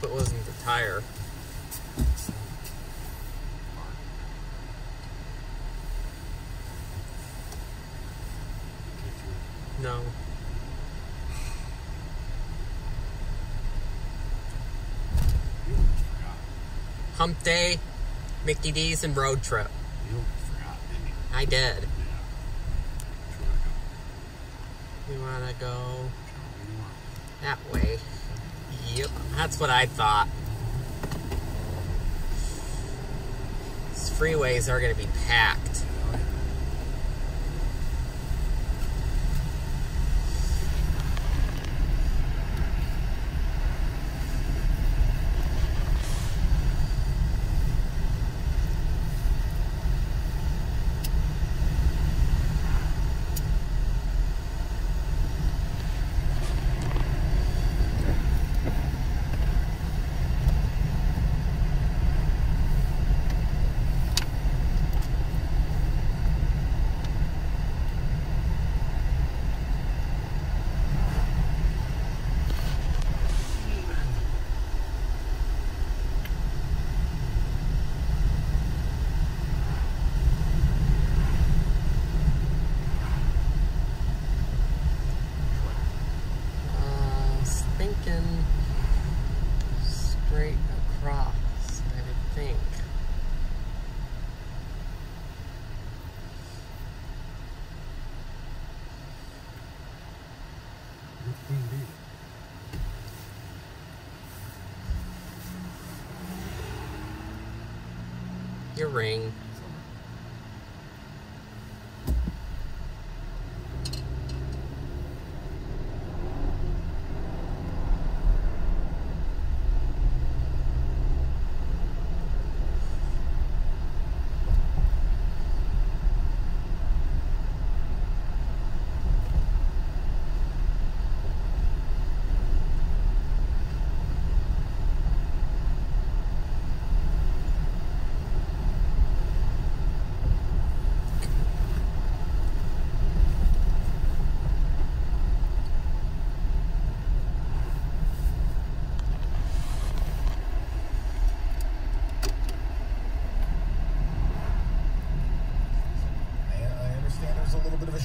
it wasn't the tire. No. Hump Day, Mickey D's, and Road Trip. You forgot, didn't you? I did. Yeah. We want to go that way. Yep, that's what I thought. These freeways are going to be packed. Straight across, I would think. Your ring.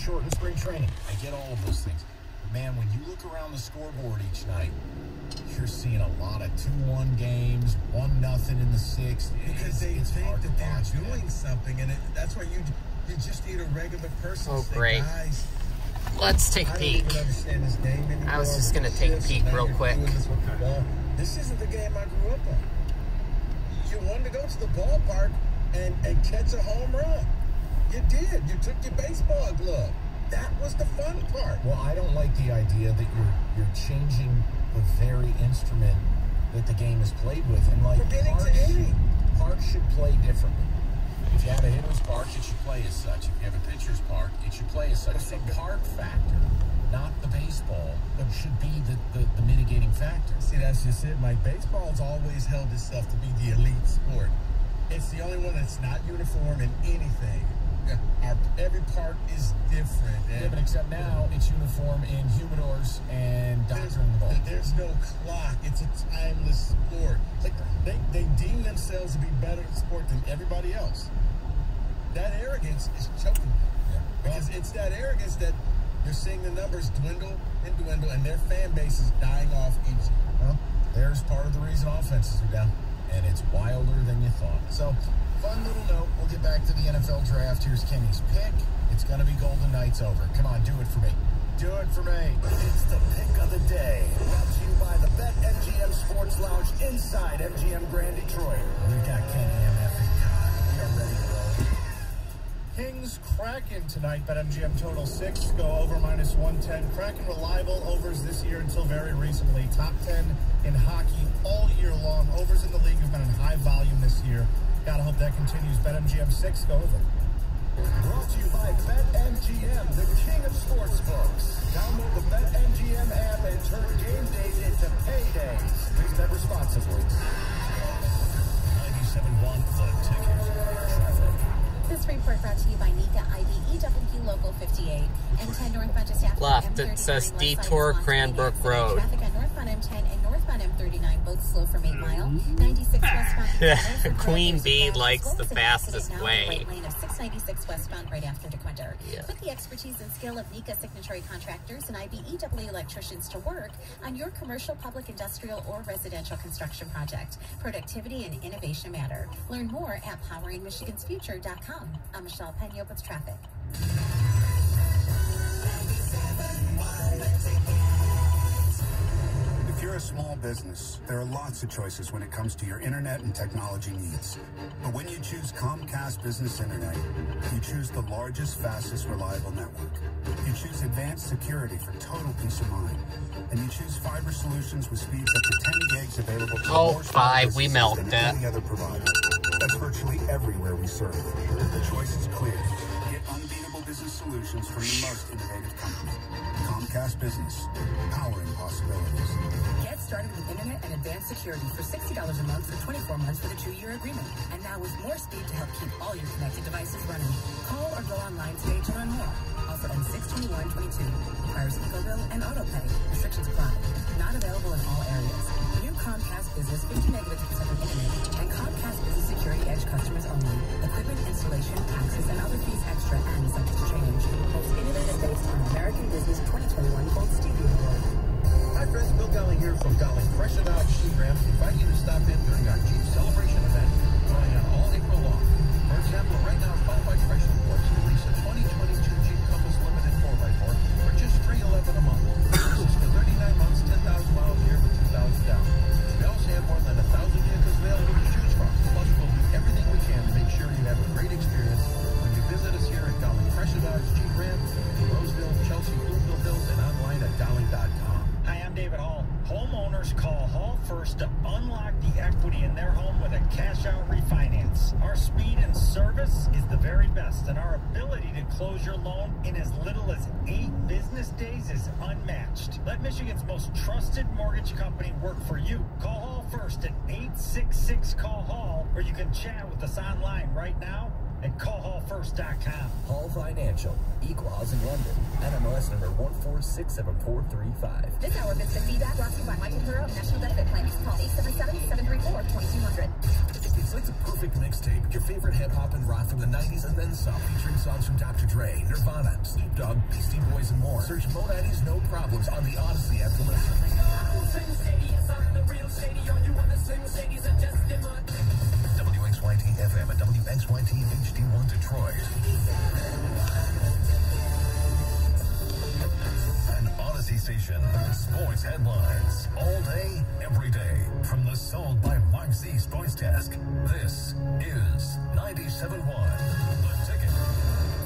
Short in spring training. I get all of those things. But man, when you look around the scoreboard each night, you're seeing a lot of 2-1 games, 1-0 in the sixth. Because they think that they're doing something, and that's why you just need a regular person. Oh, great. Guys, let's take a peek. I don't even understand this game anymore. I was just going to take a peek real quick. This isn't the game I grew up on. You wanted to go to the ballpark and catch a home run. You did. You took your baseball glove. That was the fun part. Well, I don't like the idea that you're changing the very instrument that the game is played with. And like parks should play differently. If you have a hitter's park, it should play as such. If you have a pitcher's park, it should play as such. The park factor, not the baseball, should be the mitigating factor. See, that's just it, Mike. Baseball's always held itself to be the elite sport. It's the only one that's not uniform in anything. Every park is different. Yeah, but except now it's uniform in humidors and doctoring the ball. There's no clock. It's a timeless sport. Like they deem themselves to be better at sport than everybody else. That arrogance is choking them. Yeah. Because it's that arrogance that you're seeing the numbers dwindle and dwindle, and their fan base is dying off each year. Well, there's part of the reason offenses are down, and it's wilder than you thought. So, fun little note. We'll get back to the NFL draft. Here's Kenny's pick. It's going to be Golden Knights over. Come on, do it for me. Do it for me. It's the pick of the day. Brought to you by the BetMGM Sports Lounge inside MGM Grand Detroit. We've got Kenny MF. We are ready to roll. Kings Kraken tonight, BetMGM total 6, go over -110. Kraken reliable overs this year until very recently. Top 10 in hockey all year long. Overs in the league have been in high volume this year. Gotta hope that continues. BetMGM 6, go over. Brought to you by BetMGM, the king of sportsbooks. Download the BetMGM app and turn game days into paydays. Please bet responsibly. 97.1 The Ticket. Traffic. This report brought to you by NECA ID EWP Local 58 and 10 northbound just after Left, M39 it says west side of Detour Swanson. Cranbrook Accident. Road. Traffic on northbound M10 and northbound M39 both slow from 8 Mile. 96 westbound. Queen Bee likes the fastest way. Right lane of 696 westbound right after DeQuinder. Yeah. Put the expertise and skill of NECA signatory contractors and IBEW electricians to work on your commercial, public, industrial, or residential construction project. Productivity and innovation matter. Learn more at poweringmichigansfuture.com. I'm Michelle Pena with traffic. If you're a small business, there are lots of choices when it comes to your internet and technology needs. But when you choose Comcast Business Internet, you choose the largest, fastest, reliable network. You choose advanced security for total peace of mind. And you choose fiber solutions with speeds up to 10 gigs available to more small we businesses milked than it. any other provider. That's virtually everywhere we serve. The choice is clear. Get unbeatable business solutions from the most innovative company. Comcast Business, powering possibilities. Get started with internet and advanced security for $60 a month for 24 months with a 2-year agreement. And now with more speed to help keep all your connected devices running. Call or go online today to learn more. Offer ends 6/21/22. Requires EcoBill and autopay. Restrictions apply. Not available in all areas. New Comcast Business 50 megabits per second internet and Comcast Business Security Edge customers only. Equipment installation, taxes, and other fees extra and subject to change. Most innovative based on American Business 2021 Gold Stevie Award. Hi friends, Bill Golling here from Golling Fresh and Dodge Jeep Ram. Invite you to stop in during our Jeep Celebration event going on all April long. For example, right now, qualified Fresh Imports can lease a 2022 Jeep Compass Limited 4x4 for just $311 a month. This is for 39 months, 10,000 miles a year with 2,000 down. We also have more than 1,000 vehicles available to choose from. Plus, we'll do everything we can to make sure you have a great experience when you visit us here at Golling Fresh and Dodge Jeep Ram in Roseville, Chelsea, Bloomfield Hills, and online at Golling.com. Hi, I'm David Hall. Homeowners call Hall First to unlock the equity in their home with a cash-out refinance. Our speed and service is the very best, and our ability to close your loan in as little as 8 business days is unmatched. Let Michigan's most trusted mortgage company work for you. Call Hall First at 866-CALL-HALL, or you can chat with us online right now at callhallfirst.com. Hall Financial, Equal Housing London, NMLS number 1467445. This hour, Vista Feedback brought to you by Michael Hero and National Benefit Plans. Call 877-734-2200. It's like a perfect mixtape. Your favorite hip-hop and rock from the 90s and then some. Featuring songs from Dr. Dre, Nirvana, Snoop Dogg, Beastie Boys, and more. Search Mo Daddy's No Problems on the Odyssey app to listen. WXYT FM and WXYT HD1 Detroit. An Odyssey station. Sports headlines. All day, every day. From the Sold by Mark Z Sports Desk. This is 97.1 The Ticket.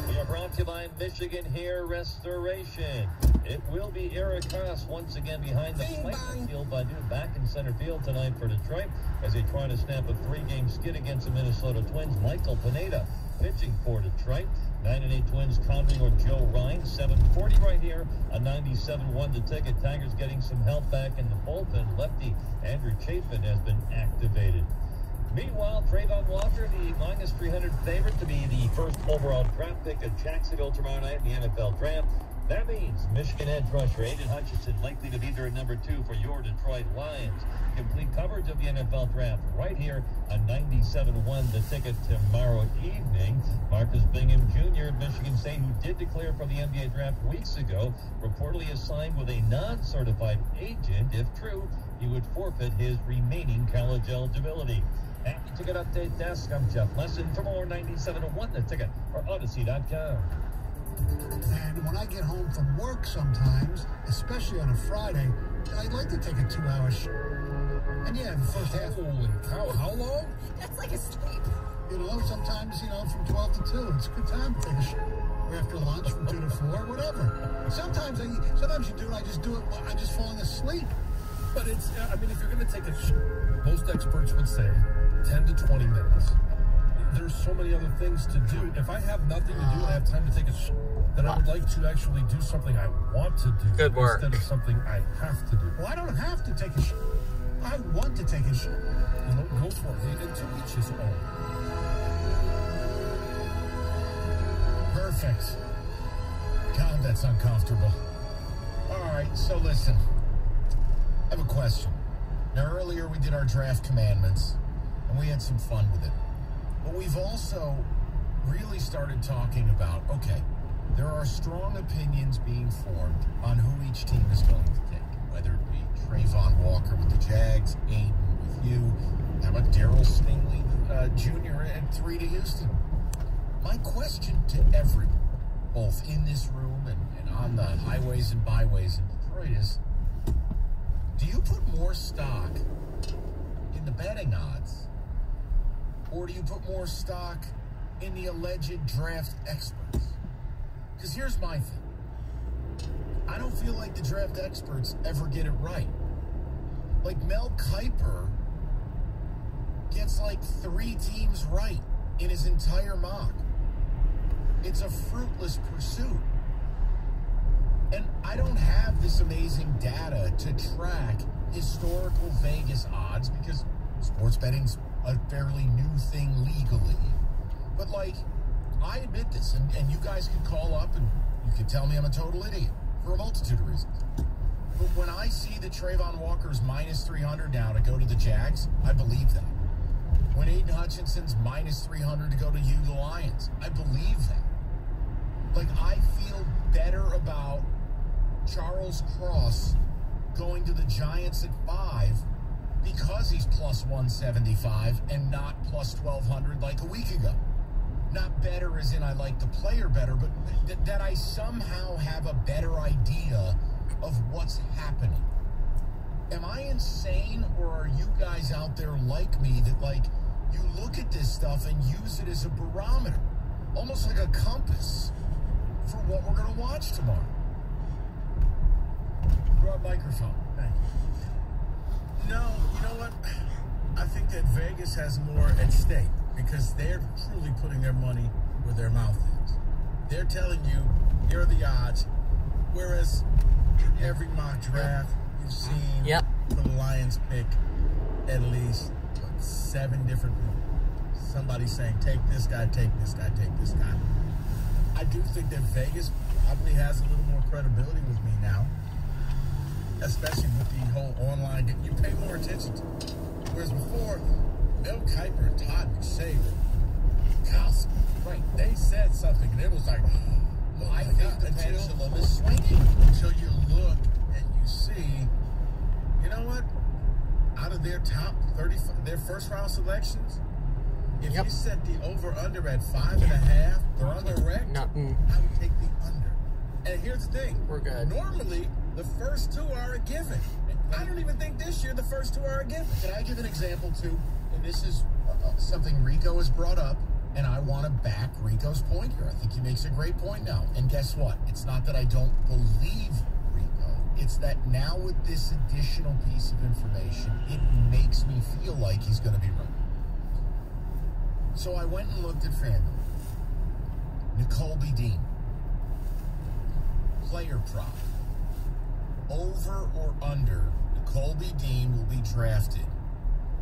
We are brought to you by Michigan Hair Restoration. It will be Eric Haas once again behind the plate field, but back in center field tonight for Detroit as they try to snap a 3-game skid against the Minnesota Twins. Michael Pineda pitching for Detroit. 9-8 Twins counting or Joe Ryan. 7:40 right here. A 97.1 The Ticket. Tigers getting some help back in the bullpen. Lefty Andrew Chafin has been activated. Meanwhile, Trayvon Walker, the -300 favorite to be the first overall draft pick of Jacksonville tomorrow night in the NFL draft. That means Michigan edge rusher Aiden Hutchinson likely to be there at number 2 for your Detroit Lions. Complete coverage of the NFL draft right here on 97.1 The Ticket tomorrow evening. Marcus Bingham Jr. of Michigan State, who did declare for the NBA draft weeks ago, reportedly is signed with a non-certified agent. If true, he would forfeit his remaining college eligibility. At the Ticket Update Desk, I'm Jeff Lesson. For more 97.1 The Ticket or Odyssey.com. And when I get home from work sometimes, especially on a Friday, I'd like to take a 2-hour and yeah, the first half. Holy cow, how long? That's like a sleep. You know, sometimes, from 12 to 2, it's a good time to take a or after lunch from 2 to 4, whatever. Sometimes you do it, I just do it while I'm just falling asleep. But it's, if you're going to take a most experts would say 10 to 20 minutes. There's so many other things to do. If I have nothing to do and I have time to take a then I would like to actually do something I want to do. Good work. Instead of something I have to do. Well, I don't have to take a I want to take a Go for it. And to each his own. Perfect. God, that's uncomfortable. All right, so listen. I have a question. Now, earlier we did our draft commandments, and we had some fun with it. But we've also really started talking about, okay, there are strong opinions being formed on who each team is going to take, whether it be Trayvon Walker with the Jags, Aiden with you, how about Darryl Stingley Jr. at 3 to Houston? My question to everyone, both in this room and on the highways and byways in Detroit is, do you put more stock in the betting odds, or do you put more stock in the alleged draft experts? Because here's my thing. I don't feel like the draft experts ever get it right. Like Mel Kiper gets like 3 teams right in his entire mock. It's a fruitless pursuit. And I don't have this amazing data to track historical Vegas odds because sports betting's a fairly new thing legally. But, like, I admit this, and you guys can call up and you can tell me I'm a total idiot for a multitude of reasons. But when I see that Trayvon Walker's minus 300 now to go to the Jags, I believe that. When Aiden Hutchinson's minus 300 to go to the Lions, I believe that. Like, I feel better about Charles Cross going to the Giants at 5 because he's plus 175 and not plus 1,200 like a week ago. Not better as in I like the player better, but that I somehow have a better idea of what's happening. Am I insane, or are you guys out there like me that, like, you look at this stuff and use it as a barometer, almost like a compass for what we're going to watch tomorrow? Broad microphone. Thank you. No, you know what? I think that Vegas has more at stake because they're truly putting their money where their mouth is. They're telling you, here are the odds, whereas every mock draft you've seen for the Lions pick at least 7 different people. Somebody saying, take this guy, take this guy, take this guy. I do think that Vegas probably has a little more credibility with me now, especially with the whole online game. You pay more attention to it. Whereas before, Mel Kiper and Todd McShay, Kowski, right, they said something and it was like, oh, I think the pendulum is swinging until you look and you see, you know what? Out of their top 35, their first round selections, if you set the over-under at 5.5, they're on the rec, I would take the under. And here's the thing. We're good. Normally, the first 2 are a given. I don't even think this year the first 2 are a given. Can I give an example, too? And this is something Rico has brought up, and I want to back Rico's point here. I think he makes a great point now. And guess what? It's not that I don't believe Rico. It's that now with this additional piece of information, it makes me feel like he's going to be right. So I went and looked at FanDuel. Nakobe Dean. Player prop. Over or under, Nakobe Dean will be drafted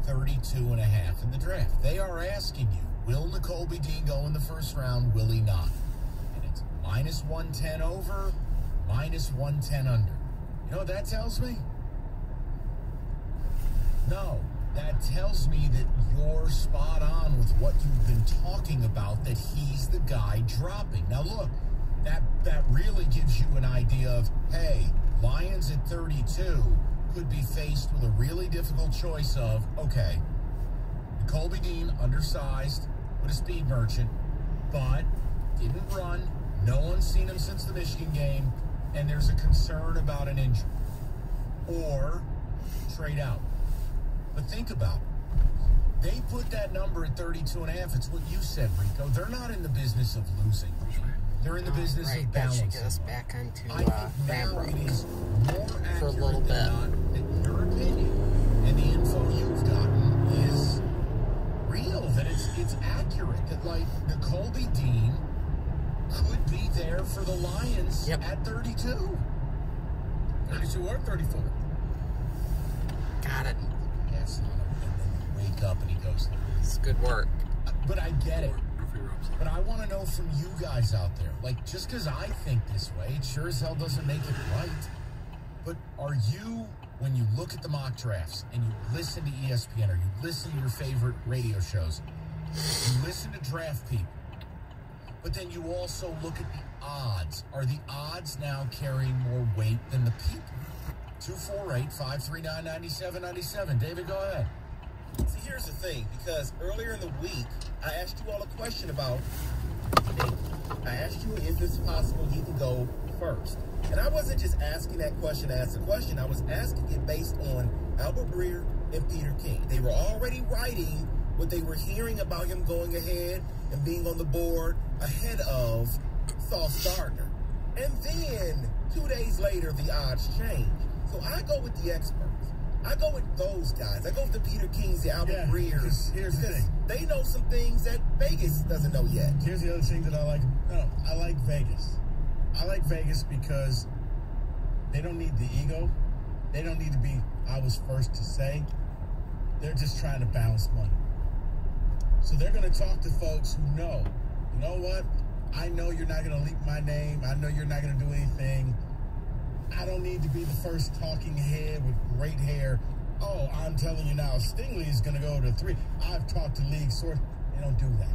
32.5 in the draft. They are asking you, will Nakobe Dean go in the first round, will he not? And it's minus 110 over, minus 110 under. You know what that tells me? No, that tells me that you're spot on with what you've been talking about, that he's the guy dropping. Now look, that really gives you an idea of, hey, Lions at 32 could be faced with a really difficult choice of, okay, Nakobe Dean, undersized, with a speed merchant, but didn't run. No one's seen him since the Michigan game, and there's a concern about an injury. Or trade out. But think about it. They put that number at 32.5. It's what you said, Rico. They're not in the business of losing. They're in the business of balancing. That should get us back onto I think now it is more for a little accurate bit. than not that your opinion and the info you've gotten is real, that it's accurate, that like Nakobe Dean could be there for the Lions at 32. 32 or 34. Got it. Yes, and then you wake up and he goes there. It's good work. But I get it. But I want to know from you guys out there, like, just because I think this way, it sure as hell doesn't make it right. But are you when you look at the mock drafts and you listen to ESPN or you listen to your favorite radio shows, you listen to draft people, but then you also look at the odds. Are the odds now carrying more weight than the people? 248-539-9797. David, go ahead. See, here's the thing, because earlier in the week, I asked you all a question about David. I asked you, is this possible he can go first? And I wasn't just asking that question to ask the question. I was asking it based on Albert Breer and Peter King. They were already writing what they were hearing about him going ahead and being on the board ahead of Sauce Gardner. And then 2 days later, the odds changed. So I go with the experts. I go with those guys. I go with the Peter Kings, the Albert Breers. Here's the thing. They know some things that Vegas doesn't know yet. Here's the other thing that I like. No, I like Vegas. I like Vegas because they don't need the ego. They don't need to be, I was first to say. They're just trying to balance money. So they're going to talk to folks who know, you know what? I know you're not going to leak my name. I know you're not going to do anything. I don't need to be the first talking head with great hair. Oh, I'm telling you now, Stingley is going to go to 3. I've talked to league source. They don't do that.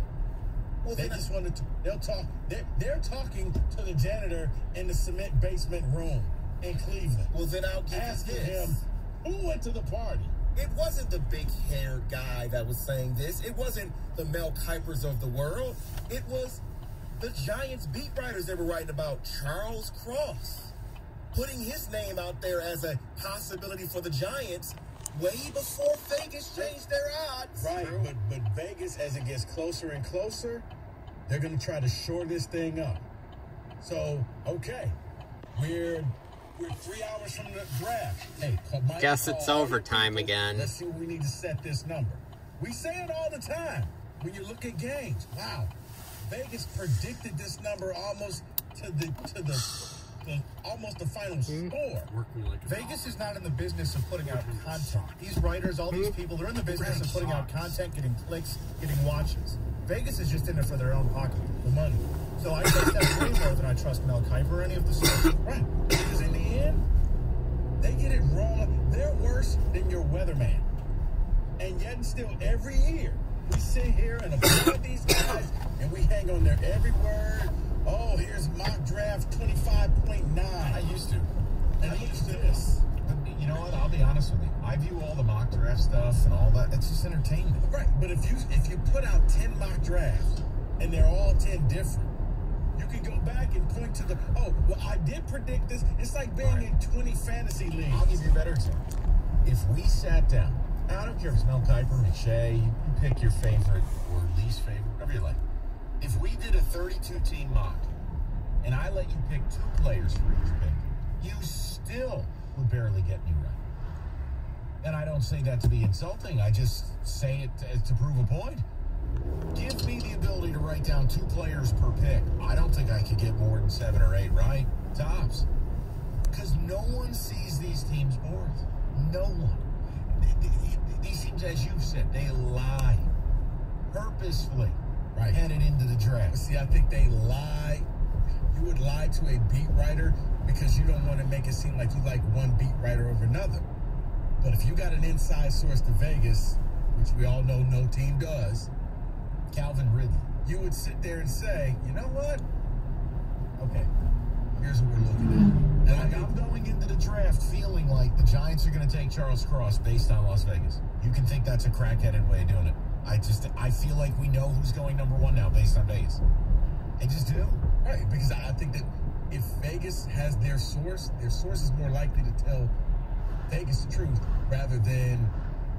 Well, they just want to. They'll talk. They're talking to the janitor in the cement basement room in Cleveland. Well, then I'll give asking you this. him who went to the party. It wasn't the big-haired guy that was saying this. It wasn't the Mel Kipers of the world. It was the Giants beat writers that were writing about Charles Cross, putting his name out there as a possibility for the Giants way before Vegas changed their odds. Right, but Vegas, as it gets closer and closer, they're going to try to shore this thing up. So, okay, we're 3 hours from the draft. Hey, guess it's overtime again. Let's see what we need to set this number. We say it all the time when you look at games. Wow, Vegas predicted this number almost to the almost the final score. Vegas is not in the business of putting out content. These writers, all these people, they're in the business of putting out content, getting clicks, getting watches. Vegas is just in it for their own pocket, the money. So I trust that way more than I trust Mel Kiper or any of the sources. Right. Because in the end, they get it wrong. They're worse than your weatherman. And yet and still, every year, we sit here and applaud these guys, and we hang on their every word. Oh, here's mock draft 25.9. I used to. And I used to this. But you know what? I'll be honest with you. I view all the mock draft stuff and all that, it's just entertainment. Right. But if you put out 10 mock drafts and they're all 10 different, you can go back and point to the, oh, well, I did predict this. It's like being in 20 fantasy leagues. I'll give you a better example. If we sat down, I don't care if it's Mel Kiper, McShay, you pick your favorite or least favorite, whatever you like. If we did a 32-team mock, and I let you pick 2 players for each pick, you still would barely get me right. And I don't say that to be insulting. I just say it to prove a point. Give me the ability to write down 2 players per pick. I don't think I could get more than 7 or 8 right, tops. Because no one sees these teams' boards. No one. These teams, as you've said, they lie purposefully. Right. Headed into the draft. See, I think they lie. You would lie to a beat writer because you don't want to make it seem like you like one beat writer over another. But if you got an inside source to Vegas, which we all know no team does, Calvin Ridley, you would sit there and say, you know what? Okay, here's what we're looking at. And I'm going into the draft feeling like the Giants are going to take Charles Cross based on Las Vegas. You can think that's a crackheaded way of doing it. I feel like we know who's going number 1 now based on Vegas. I just do. Right, because I think that if Vegas has their source is more likely to tell Vegas the truth rather than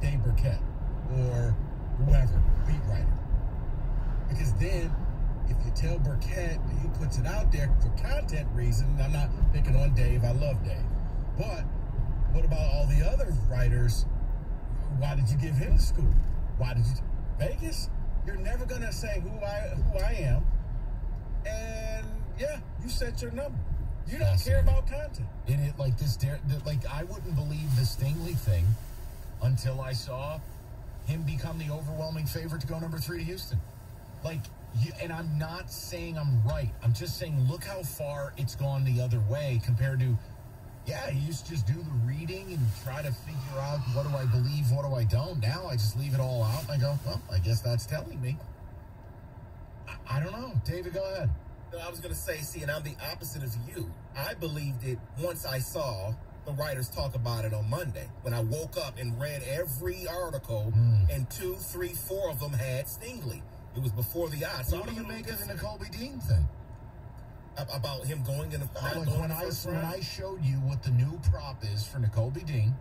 Dave Burkett or whoever, beat writer. Because then, if you tell Burkett and he puts it out there for content reasons, I'm not picking on Dave, I love Dave. But what about all the other writers? Why did you give him the scoop? Why did you... Vegas, you're never going to say who I am. And, yeah, you set your number. You don't care about content. And it like this, like I wouldn't believe the Stingley thing until I saw him become the overwhelming favorite to go number 3 to Houston. Like, and I'm not saying I'm right. I'm just saying look how far it's gone the other way compared to Yeah, I used to just do the reading and try to figure out what do I believe, what do I don't. Now I just leave it all out and I go, well, I guess that's telling me. I don't know. David, go ahead. No, I was going to say, see, and I'm the opposite of you. I believed it once I saw the writers talk about it on Monday. When I woke up and read every article, and 2, 3, 4 of them had Stingley. It was before the odds. So what do you make of the Nakobe Dean thing? About him going in the when I showed you what the new prop is for Nakobe Dean,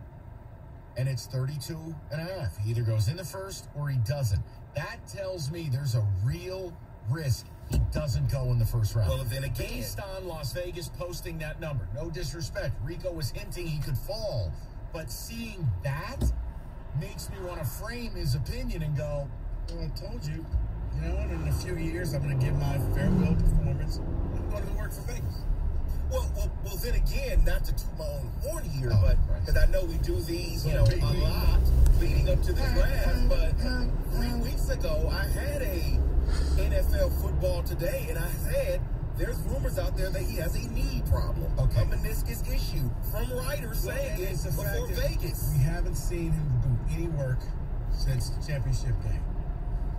and it's 32.5. He either goes in the first or he doesn't. That tells me there's a real risk he doesn't go in the first round. Well, then again, based on Las Vegas posting that number, no disrespect, Rico was hinting he could fall, but seeing that makes me want to frame his opinion and go, well, I told you, you know, in a few years, I'm going to give my farewell performance. I'm going to work for Vegas. Well, then again, not to toot my own horn here, but because I know we do these, you know, a lot leading up to the draft. But 3 weeks ago, I had a NFL Football Today, and I said there's rumors out there that he has a knee problem, a meniscus issue, from writers saying it before Vegas. We haven't seen him do any work since the championship game.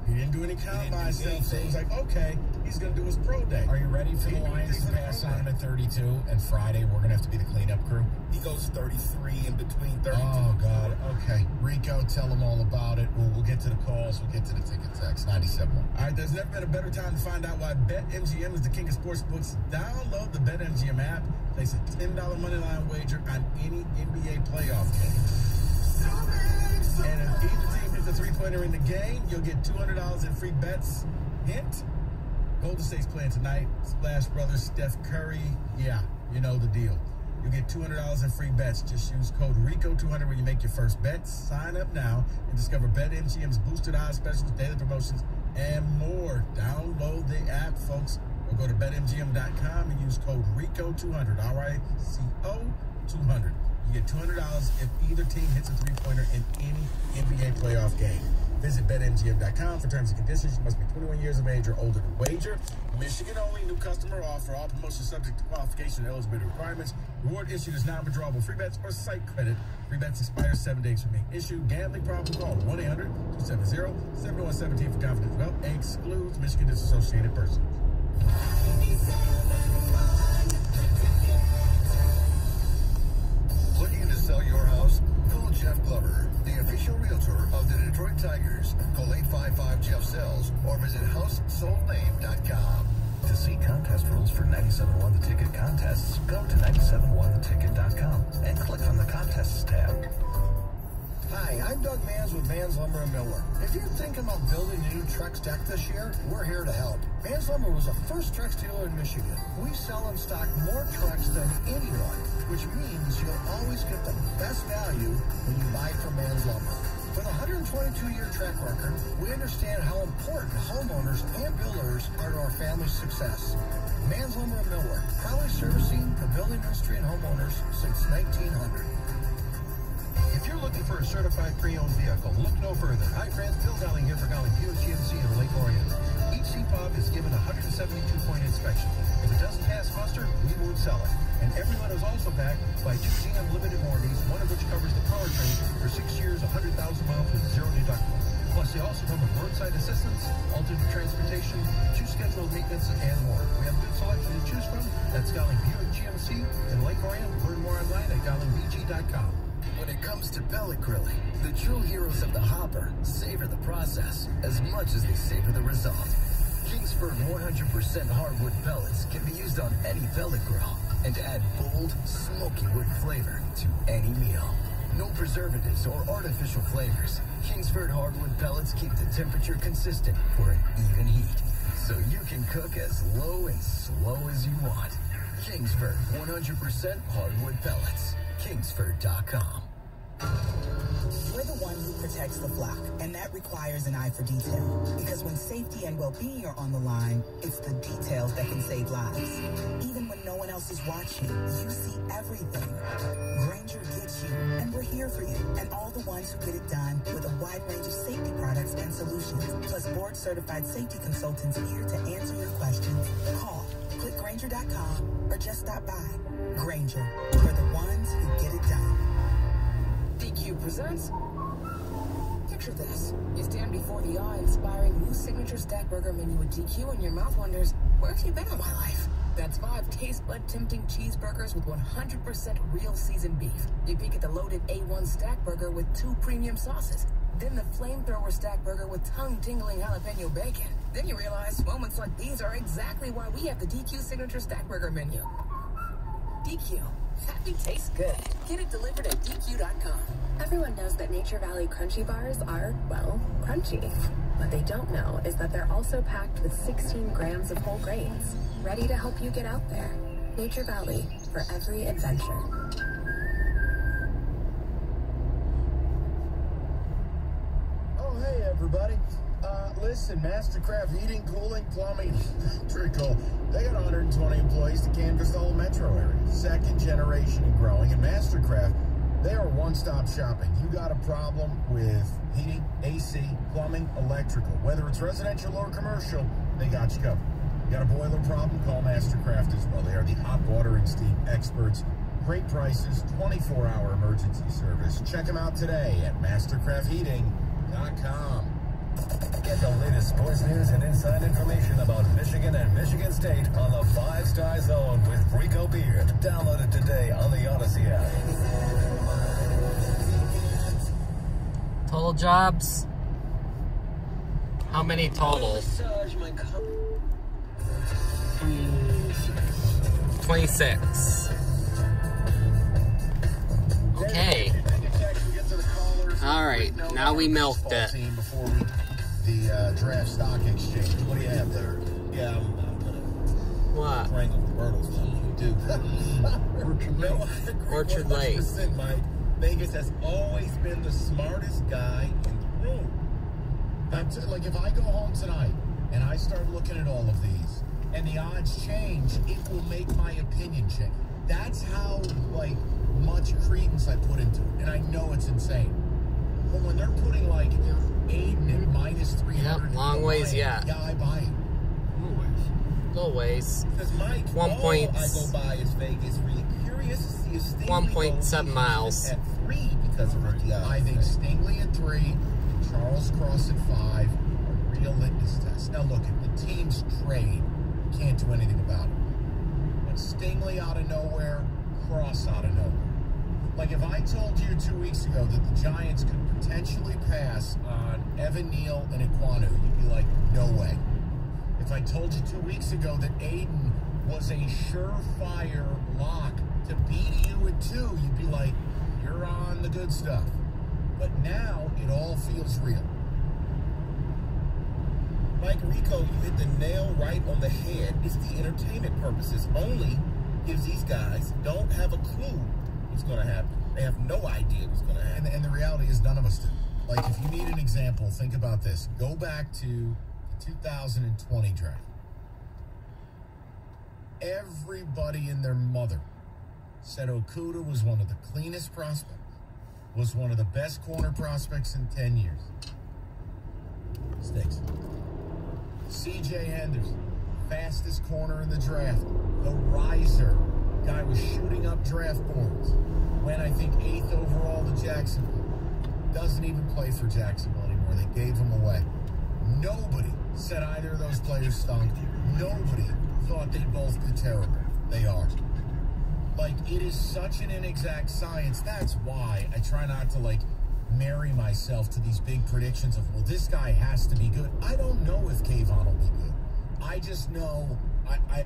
He didn't do any combine stuff, so it was like, okay, he's going to do his pro day. Are you ready for the Lions to pass on him at 32? And Friday, we're going to have to be the cleanup crew? He goes 33 in between 32. Oh, God. Okay. Rico, tell them all about it. We'll get to the calls. We'll get to the ticket text. 97.1. All right, there's never been a better time to find out why BetMGM is the king of sportsbooks. Download the BetMGM app. Place a $10 moneyline wager on any NBA playoff game. And if either team hits a three-pointer in the game, you'll get $200 in free bets. Hint, Golden State's playing tonight. Splash Brothers, Steph Curry. Yeah, you know the deal. You'll get $200 in free bets. Just use code RICO200 when you make your first bet. Sign up now and discover BetMGM's boosted odds specials, daily promotions, and more. Download the app, folks, or go to BetMGM.com and use code RICO200, R-I-C-O 200. You get $200 if either team hits a three-pointer in any NBA playoff game. Visit BetMGM.com for terms and conditions. You must be 21 years of age or older to wager. Michigan only. New customer offer. All promotions subject to qualification and eligibility requirements. Reward issued as non-withdrawable free bets or site credit. Free bets expire 7 days from being issued. Gambling problem? Call 1-800-270-7117 for confidential help. Excludes Michigan disassociated persons. Looking to sell your house? Call Jeff Glover, the official realtor of the Detroit Tigers. Call 855-JEFF-SELLS or visit housesoldname.com. To see contest rules for 97.1 The Ticket contests, go to 97.1theticket.com and click on the Contests tab. Hi, I'm Doug Manns with Manns Lumber & Millwork. If you're thinking about building a new Trex deck this year, we're here to help. Manns Lumber was the first Trex dealer in Michigan. We sell and stock more Trex than anyone, which means you'll always get the best value when you buy from Manns Lumber. With a 122-year track record, we understand how important homeowners and builders are to our family's success. Manns Lumber & Millwork, proudly servicing the building industry and homeowners since 1900. If you're looking for a certified pre-owned vehicle, look no further. Hi friends, Bill Dowling here for Dowling Buick GMC in Lake Orion. Each CPOB is given a 172-point inspection. If it doesn't pass muster, we won't sell it. And everyone is also backed by 2 GM limited warranties, one of which covers the powertrain for 6 years, 100,000 miles with zero deductible. Plus, they also come with roadside assistance, alternate transportation, 2 scheduled maintenance, and more. We have a good selection to choose from. That's Dowling Buick GMC in Lake Orion. Learn more online at DowlingBG.com. When it comes to pellet grilling, the true heroes of the hopper savor the process as much as they savor the result. Kingsford 100% hardwood pellets can be used on any pellet grill and add bold, smoky wood flavor to any meal. No preservatives or artificial flavors. Kingsford hardwood pellets keep the temperature consistent for an even heat, so you can cook as low and slow as you want. Kingsford 100% hardwood pellets. Kingsford.com. We're the one who protects the flock, and that requires an eye for detail. Because when safety and well-being are on the line, it's the details that can save lives. Even when no one else is watching, you see everything. Grainger gets you, and we're here for you. And all the ones who get it done with a wide range of safety products and solutions, plus board-certified safety consultants here to answer your questions. Call, click Grainger.com, or just stop by. Grainger, for the one presents... Picture this. You stand before the awe-inspiring new signature stack burger menu with DQ and your mouth wonders, where have you been all my life? That's 5 taste bud tempting cheeseburgers with 100% real seasoned beef. You peek at the loaded A1 stack burger with 2 premium sauces. Then the flamethrower stack burger with tongue-tingling jalapeno bacon. Then you realize moments like these are exactly why we have the DQ signature stack burger menu. DQ. Happy tastes good. Get it delivered at DQ.com. Everyone knows that Nature Valley Crunchy Bars are, well, crunchy. What they don't know is that they're also packed with 16 grams of whole grains, ready to help you get out there. Nature Valley, for every adventure. Oh, hey, everybody. Listen, Mastercraft Heating, Cooling, Plumbing, Trickle, they got 120 employees to canvass the whole metro area. 2nd generation and growing. And Mastercraft, they are one-stop shopping. You got a problem with heating, AC, plumbing, electrical. Whether it's residential or commercial, they got you covered. You got a boiler problem? Call Mastercraft as well. They are the hot water and steam experts. Great prices, 24-hour emergency service. Check them out today at mastercraftheating.com. Get the latest sports news and inside information about Michigan and Michigan State on the 5 Star Zone with Rico Beard. Download it today on the Odyssey app. Total jobs? How many total? 26. Okay. Alright, now we milked it. The draft stock exchange. What do you have there? Yeah, I'm gonna wrangle the Bertles. You do. Orchard Lake. Mike. Vegas has always been the smartest guy in the room. Like if I go home tonight and I start looking at all of these and the odds change, it will make my opinion change. That's how much credence I put into it, and I know it's insane. But when they're putting Aiden at minus 300, yep, long ways yet. Yeah, I buy it. Little ways. Because Mike, all I go by is Vegas. Really curious to see if Stingley 1.7 miles at 3 because of rookie odds. I think Stingley at 3, Charles Cross at 5, a real litmus test. Now look, if the teams trade, you can't do anything about it. But Stingley out of nowhere, Cross out of nowhere. Like if I told you 2 weeks ago that the Giants could potentially pass on Evan Neal and Ekwonu, you'd be like, no way. If I told you 2 weeks ago that Aiden was a surefire lock to beat you at 2, you'd be like, you're on the good stuff. But now it all feels real. Mike Rico, you hit the nail right on the head. It's the entertainment purposes only. Gives these guys don't have a clue what's going to happen. They have no idea what's going to happen. And the reality is none of us do. Like, if you need an example, think about this. Go back to the 2020 draft. Everybody and their mother said Okudah was one of the cleanest prospects, was one of the best corner prospects in 10 years. Sticks. C.J. Henderson, fastest corner in the draft. The riser. Guy was shooting up draft boards. Went, I think, 8th overall to Jacksonville. Doesn't even play for Jacksonville anymore. They gave him away. Nobody said either of those players stunk. Nobody thought they'd both be terrible. They are. Like, it is such an inexact science. That's why I try not to, marry myself to these big predictions of, well, this guy has to be good. I don't know if Kayvon will be good. I just know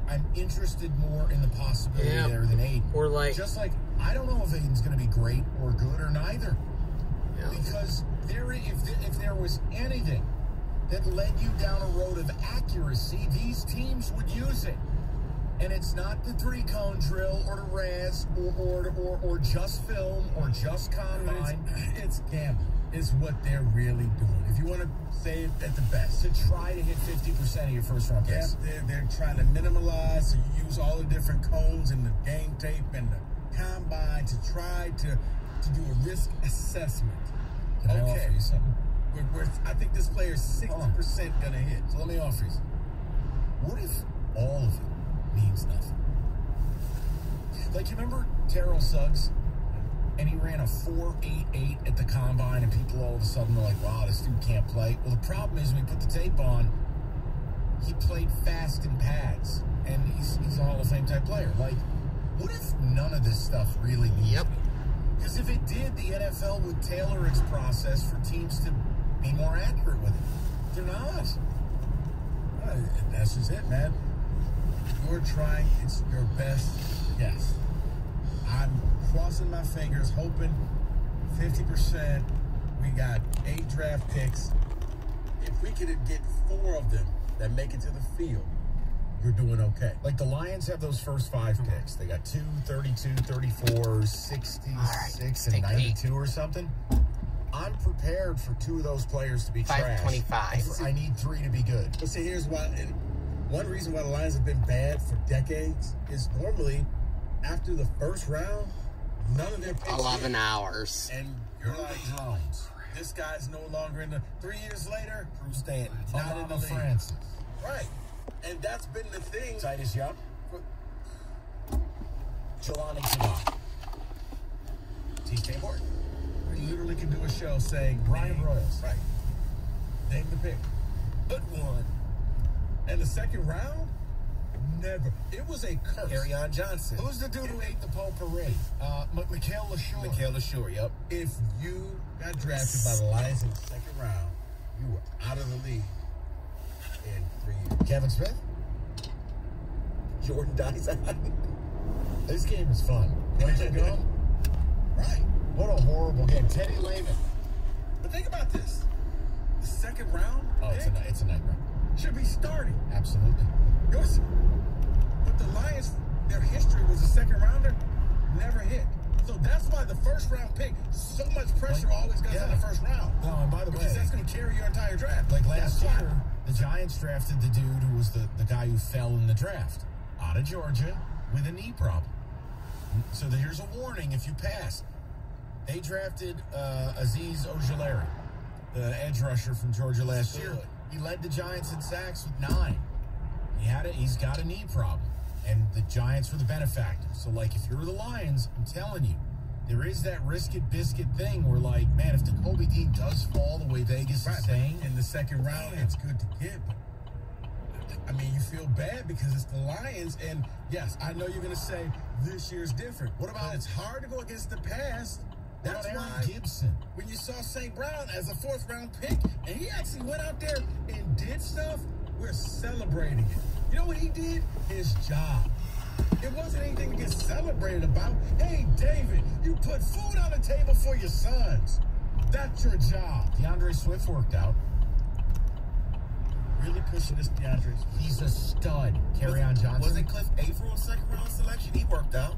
I'm interested more in the possibility there than Aiden. Or just like I don't know if Aiden's going to be great or good or neither. Yeah. Because if there was anything that led you down a road of accuracy, these teams would use it. And it's not the 3-cone drill or the RAS or just film or just combine. It's gambling is what they're really doing. If you want to say it at the best, to try to hit 50% of your first round picks. Yeah, they're trying to minimalize, so you use all the different cones and the game tape and the combine to try to do a risk assessment. Can I offer you something? I think this player is 60% going to hit. So let me offer you something. What if all of it means nothing? Like, you remember Terrell Suggs? and he ran a 4.88 at the combine, and people all of a sudden are like, wow, this dude can't play. Well, the problem is when we put the tape on, he played fast in pads, and he's a Hall of Fame type player. Like, what if none of this stuff really needs it? Because if it did, the NFL would tailor its process for teams to be more accurate with it. They're not. That's just it, man. You're trying. It's your best guess. I'm crossing my fingers, hoping 50%. We got 8 draft picks. If we could get 4 of them that make it to the field, you're doing okay. Like the Lions have those first 5 picks. They got 2, 32, 34, 66, and 92 or something. I'm prepared for 2 of those players to be trash. 525. I need 3 to be good. But see, here's why. One reason why the Lions have been bad for decades is normally after the first round, none of their picks 11 hours. And you're like, drones. This guy's no longer in the. 3 years later, Drew Stanton, not in the league. Francis. Right. And that's been the thing. Titus Young. Jelani Tavon. TK Morton. We literally can do a show saying Brian Royals. Right. Name the pick. But one. And the second round? Never. It was a curse. Kerryon Johnson. Who's the dude who ate the potpourri? Mikhail LaSure. Mikhail LaSure, yep. If you got drafted by the Lions in the second round, you were out of the league in 3 years. Kevin Smith? Jordan Dyson. This game is fun. Michael Gum? Right. What a horrible game. Teddy Lehman. But think about this. The second round it's a nightmare. Should be starting. Absolutely. But the Lions, their history was a second rounder, never hit. So that's why the first round pick, so much pressure always goes in the first round. No, and by the way, that's going to carry your entire draft. Like last year, the Giants drafted the dude who was the guy who fell in the draft out of Georgia with a knee problem. So here's a warning if you pass. They drafted Azeez Ojulari, the edge rusher from Georgia last year. He led the Giants in sacks with 9. He's got a knee problem, and the Giants were the benefactor. So, like, if you're the Lions, I'm telling you, there is that risk it biscuit thing where, like, man, if Jacoby Dean does fall the way Vegas is saying in the second round, it's good to get. But I mean, you feel bad because it's the Lions, and yes, I know you're going to say this year's different. What about it's hard to go against the past? That's why Gibson. When you saw St. Brown as a 4th round pick, and he actually went out there and did stuff, we're celebrating it. You know what he did? His job. It wasn't anything to get celebrated about. Hey, David, you put food on the table for your sons. That's your job. DeAndre Swift worked out. Really pushing this DeAndre. He's a stud. Kerryon Johnson. Wasn't Cliff Averill a second round selection? He worked out.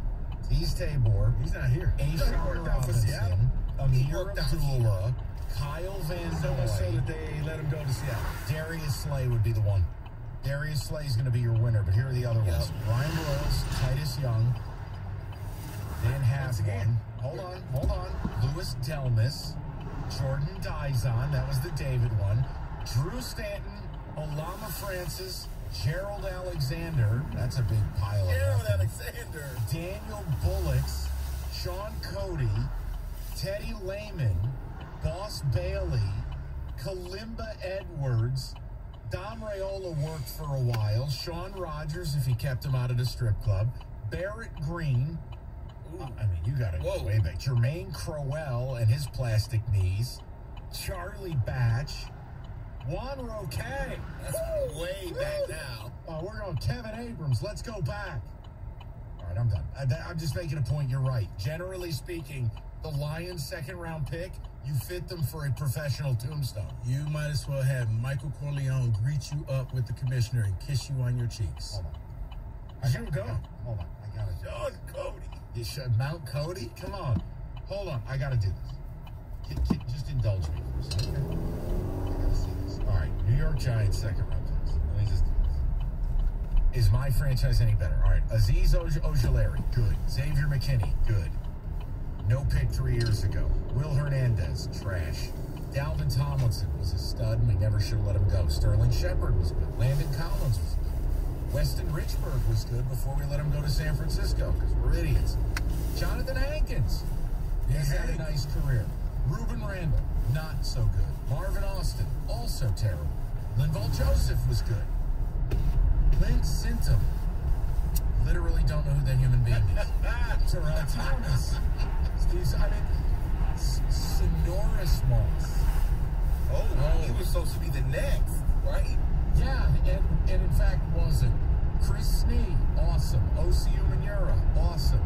He's Tabor. He's not here. He worked out for Seattle. Amir Abdullah. Kyle Van Noy. So much so that they let him go to Seattle. Darius Slay would be the one. Darius Slay is going to be your winner, but here are the other ones. Brian Royals, Titus Young. They didn't have one. Hold on. Louis Delmas, Jordan Dyson. That was the David one. Drew Stanton, Olama Francis, Gerald Alexander. That's a big pile of Gerald Alexander. Daniel Bullocks, Sean Cody, Teddy Lehman, Boss Bailey, Kalimba Edwards. Dom Raiola worked for a while. Sean Rogers, if he kept him out of the strip club. Barrett Green. I mean, you got to go way back. Jermaine Crowell and his plastic knees. Charlie Batch. Juan Roque. That's way back now. We're on Kevin Abrams. Let's go back. All right, I'm done. I'm just making a point. You're right. Generally speaking, the Lions' second-round pick, you fit them for a professional tombstone. You might as well have Michael Corleone greet you up with the commissioner and kiss you on your cheeks. Hold on. Hold on. I got it. Sean Cody. You should Mount Cody? Come on. Hold on. I got to do this. Just indulge me for a second. I got to see this. All right. New York Giants second-round picks. Let me just do this. Is my franchise any better? All right. Azeez Ojulari. Good. Xavier McKinney. Good. No pick 3 years ago. Will Hernandez, trash. Dalvin Tomlinson was a stud, and we never should have let him go. Sterling Shepard was good. Landon Collins was good. Weston Richburg was good before we let him go to San Francisco, because we're idiots. Jonathan Hankins. He's had a nice career. Ruben Randall, not so good. Marvin Austin, also terrible. Linval Joseph was good. Clint Sintum, literally don't know who that human being is. Terrell Thomas, Sonoris Moss. Oh, he was supposed to be the next, right? Yeah, and in fact wasn't. Chris Snee, awesome. Osi Umenyiora, awesome.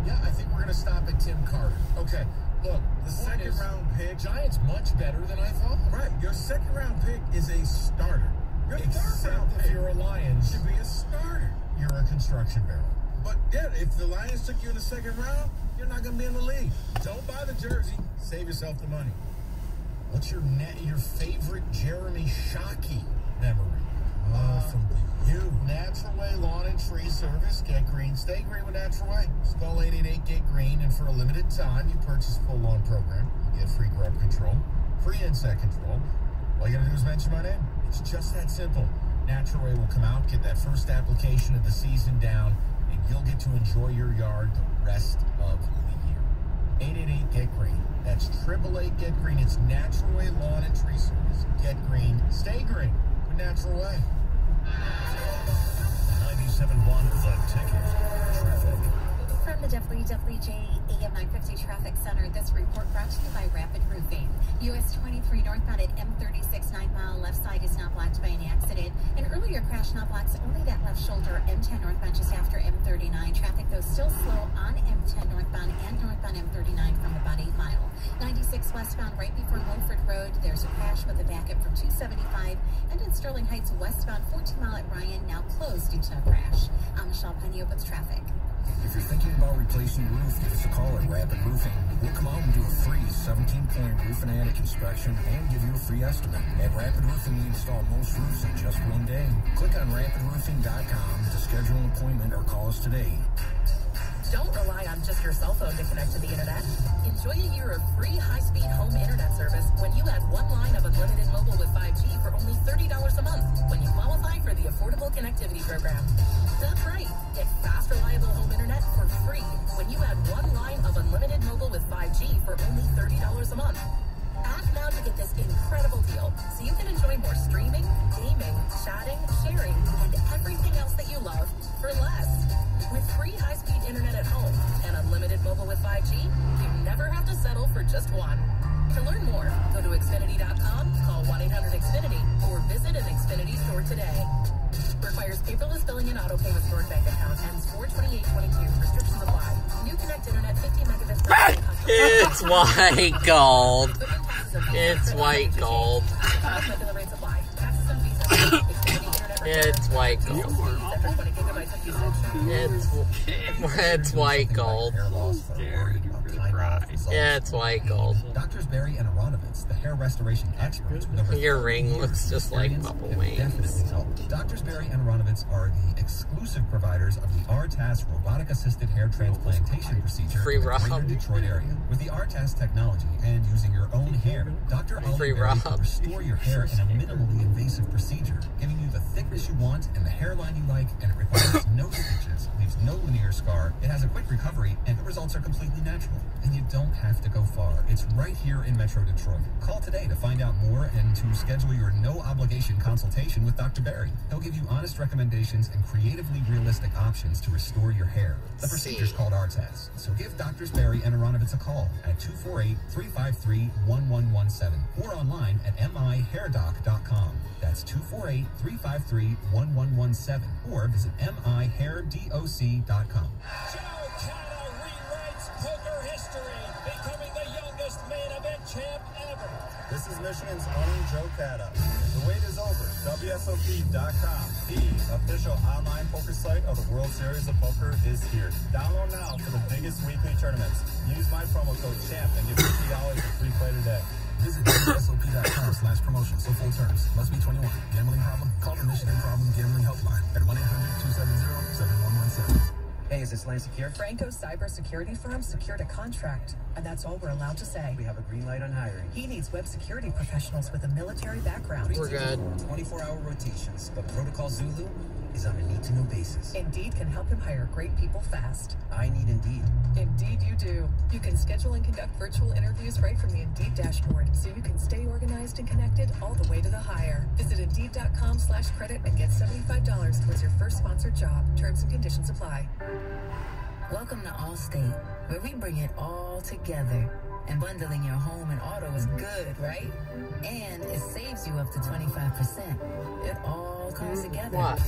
Yeah, I think we're going to stop at Tim Carter. Okay, look, The second round pick. Giants much better than I thought. Right, your second round pick is a starter. Your third round Except pick if you're a Lions, should be a starter. you're a construction barrel. But yeah, if the Lions took you in the second round, you're not going to be in the league. Don't buy the jersey. Save yourself the money. What's your favorite Jeremy Shockey memory? From the U. Natural Way Lawn and Tree Service. Get green. Stay green with Natural Way. Call 888-GET-GREEN, and for a limited time, you purchase full lawn program. You get free grub control, free insect control. All you gotta do is mention my name. It's just that simple. Natural Way will come out, get that first application of the season down, and you'll get to enjoy your yard the rest of the year. 888-GET-GREEN. That's 888-GET-GREEN. It's Natural Way Lawn and Tree Service. Get green. Stay green with Natural Way. 97.1 The Ticket. Traffic. From the WWJ AM 950 Traffic Center, this report brought to you by Rapid Roofing. US 23 northbound at M36 9-mile left side is now blocked by an accident. An earlier crash now blocks only that left shoulder. M10 northbound just after M39. Traffic, though, still slow on M10 northbound and northbound M39 from about 8 Mile. 96 westbound right before Milford Road. There's a crash with a backup from 275. And in Sterling Heights westbound 14 Mile at Ryan, now closed due to a crash. I'm Michelle Penny with traffic. If you're thinking about replacing your roof, give us a call at Rapid Roofing. We'll come out and do a free 17-point roof and attic inspection and give you a free estimate. At Rapid Roofing, we install most roofs in just one day. Click on rapidroofing.com to schedule an appointment or call us today. Don't rely on just your cell phone to connect to the internet. Enjoy a year of free high-speed home internet service when you add one line of unlimited mobile with 5G for only $30 a month when you qualify for the Affordable Connectivity Program. That's right. Get fast, reliable home internet for free when you add one line of unlimited mobile with 5G for only $30 a month. Act now to get this incredible deal so you can enjoy more streaming, gaming, chatting, sharing, and everything else that you love for less. With free high-speed internet at home and unlimited mobile with 5G, you never have to settle for just one. To learn more, go to Xfinity.com, call 1-800-XFINITY, or visit an Xfinity store today. Requires paperless billing and auto pay with stored bank account. Ends 4/28/22. Restrictions apply. New Connect Internet 50 megabits per second. It's white gold. It's white gold. It's white gold. It's white gold. It's white gold. Doctors Berry and Aronovitz, the hair restoration experts. Your ring looks just like Bubble Wings. Doctors Berry and Aronovitz are the exclusive providers of the RTAS robotic-assisted hair transplantation procedure in the greater Detroit area. With the RTAS technology and using your own hair, Dr. Ollie Berry can restore your hair in a minimally invasive procedure, giving you the thickness you want and the hairline you like, and it requires no stitches, leaves no linear scar, it has a quick recovery, and the results are completely natural. And you don't have to go far. It's right here in Metro Detroit. Call today to find out more and to schedule your no-obligation consultation with Dr. Berry. He'll give you honest recommendations and creatively realistic options to restore your hair. The procedure's called RTAS, so give Doctors Berry and Aronovitz a call at 248-353-1117 or online at mihairdoc.com. That's 248-353-1117 or visit mihairdoc.com. Poker history, becoming the youngest main event champ ever. This is Michigan's own Joe Cata. The wait is over. WSOP.com, the official online poker site of the World Series of Poker, is here. Download now for the biggest weekly tournaments. Use my promo code CHAMP and get $50 for free play today. Visit WSOP.com/promotions for full terms. Must be 21. Gambling problem? Call the Michigan Problem Gambling Helpline at 1-800-270-7117. Hey, is this Lane Secure? Franco's cybersecurity firm secured a contract, and that's all we're allowed to say. We have a green light on hiring. He needs web security professionals with a military background. We're good. 24-hour rotations, but Protocol Zulu is on a need-to-know basis. Indeed can help him hire great people fast. I need Indeed. Indeed you do. You can schedule and conduct virtual interviews right from the Indeed dashboard, so you can stay organized and connected all the way to the hire. Visit Indeed.com/credit and get $75 towards your first sponsored job. Terms and conditions apply. Welcome to Allstate, where we bring it all together. And bundling your home and auto is good, right? And it saves you up to 25%. It all comes together. What?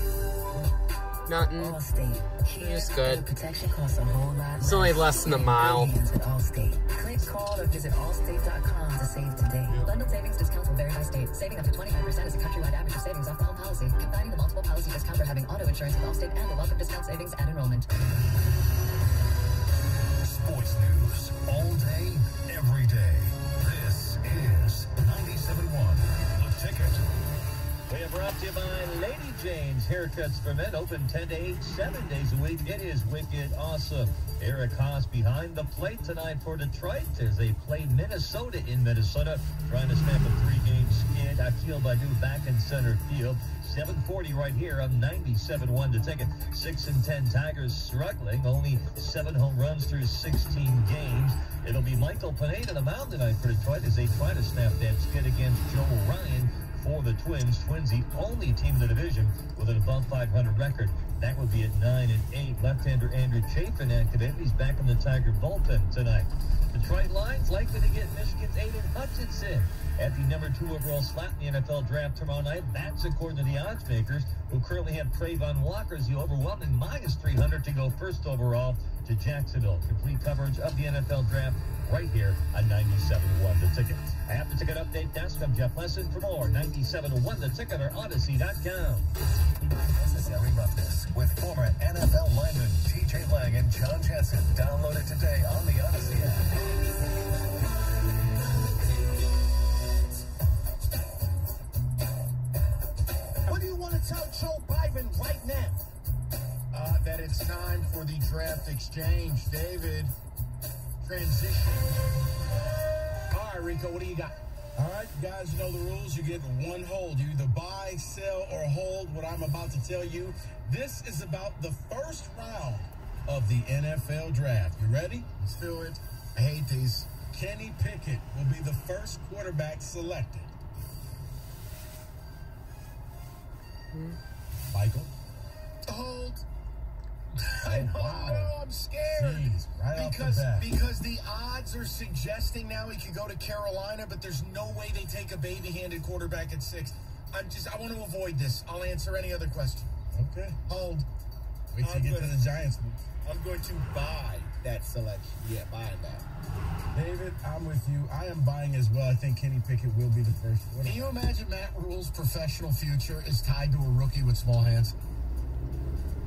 Nothing. Allstate. Just good. Protection costs a whole lot. It's only less than a mile. Allstate. Click, call, or visit allstate.com to save today. Bundled savings discounts will vary by state. Saving up to 25% is a countrywide average of savings off the home policy. Combining the multiple policy discounts or having auto insurance with Allstate and the welcome discount savings at enrollment. Sports news all day, every day. This is 97.1 The Ticket. We are brought to you by Lady Jane's Haircuts for Men, open 10 to 8, 7 days a week. It is wicked awesome. Eric Haas behind the plate tonight for Detroit as they play Minnesota in Minnesota, trying to snap a 3-game skid. Akil Baddoo back in center field. 7:40 right here on 97.1 The Ticket. 6-10 Tigers struggling, only 7 home runs through 16 games. It'll be Michael Pineda on the mound tonight for Detroit as they try to snap that skid against Joe Ryan for the Twins. Twins the only team in the division with an above 500 record. That would be at 9-8. Left-hander Andrew Chafin activated. He's back in the Tiger bullpen tonight. Detroit Lions likely to get Michigan's Aiden Hutchinson at the number 2 overall slot in the NFL draft tomorrow night. That's according to the odds makers, who currently have Trayvon Walker as the overwhelming -300 to go first overall to Jacksonville. Complete coverage of the NFL draft right here on 97.1 The Ticket. I have the Ticket Update desk. I'm Jeff Lesson. For more, 97.1 The Ticket or Odyssey.com. Necessary Roughness with former NFL lineman TJ Lang and John Jensen. Download it today on the Odyssey app. What do you want to tell Joe Biden right now? That it's time for the draft exchange. David, transition. All right, Rico, what do you got? All right, guys, you know the rules. You get one hold. You either buy, sell, or hold what I'm about to tell you. This is about the first round of the NFL draft. You ready? Let's do it. I hate these. Kenny Pickett will be the first quarterback selected. Michael? Hold. I know, I'm scared. Jeez, right off the bat. Because the odds are suggesting now he could go to Carolina, but there's no way they take a baby-handed quarterback at 6. I want to avoid this. I'll answer any other question. Okay. Hold. Wait till you get to the Giants move. I'm going to buy that selection. Yeah, buying that. David, I'm with you. I am buying as well. I think Kenny Pickett will be the first quarterback. Can you imagine Matt Rule's professional future is tied to a rookie with small hands?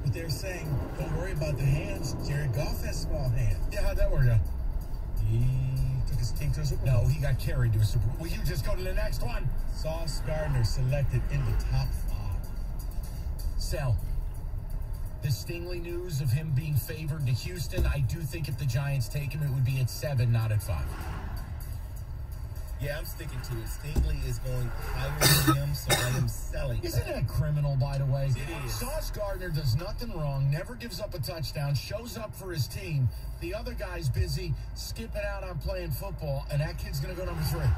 But they're saying, don't worry about the hands. Jared Goff has small hands. Yeah, how'd that work out? He took his team to a Super Bowl. No, he got carried to a Super Bowl. Will you just go to the next one? Sauce Gardner selected in the top 5. Sell. The Stingley news of him being favored to Houston, I do think if the Giants take him, it would be at 7, not at 5. Yeah, I'm sticking to it. Stingley is going higher than him, so I am selling. Isn't that criminal, by the way? It is. Sauce Gardner does nothing wrong, never gives up a touchdown, shows up for his team. The other guy's busy skipping out on playing football, and that kid's going to go number 3.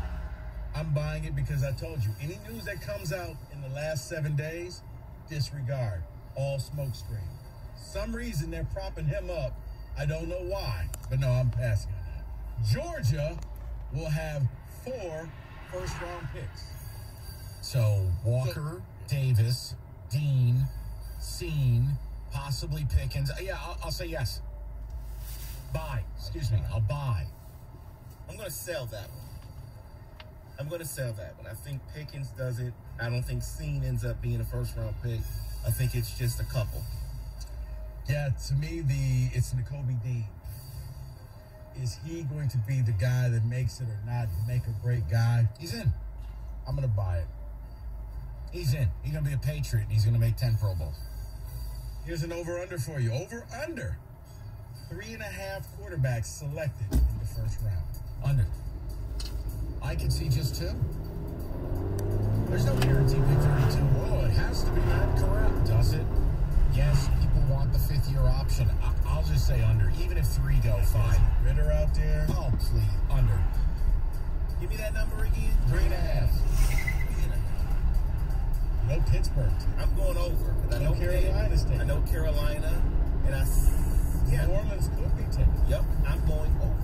I'm buying it because I told you, any news that comes out in the last 7 days, disregard. All smoke screen. Some reason they're propping him up. I don't know why, but no, I'm passing on that. Georgia will have 4 first-round picks. So Walker, Davis, Dean, Scene, possibly Pickens. Yeah, I'll say yes. Buy. Excuse me. I'll buy. I'm going to sell that one. I think Pickens does it. I don't think Scene ends up being a first-round pick. I think it's just a couple. Yeah, to me, it's Nakobe Dean. Is he going to be the guy that makes it or not make a great guy? He's in. I'm going to buy it. He's in. He's going to be a Patriot, and he's going to make 10 Pro Bowls. Here's an over-under for you. Over-under. 3.5 quarterbacks selected in the first round. Under. I could see just 2. There's no guarantee pick 32. Oh, it has to be Matt Corral. Does it? fifth-year option. I'll just say under. Even if 3 go, fine. Ritter out there. Oh, please. Under. Give me that number again. 3.5. No Pittsburgh. I'm going over. I know Carolina State. I know Carolina. And New Orleans could be taken. Yep, I'm going over.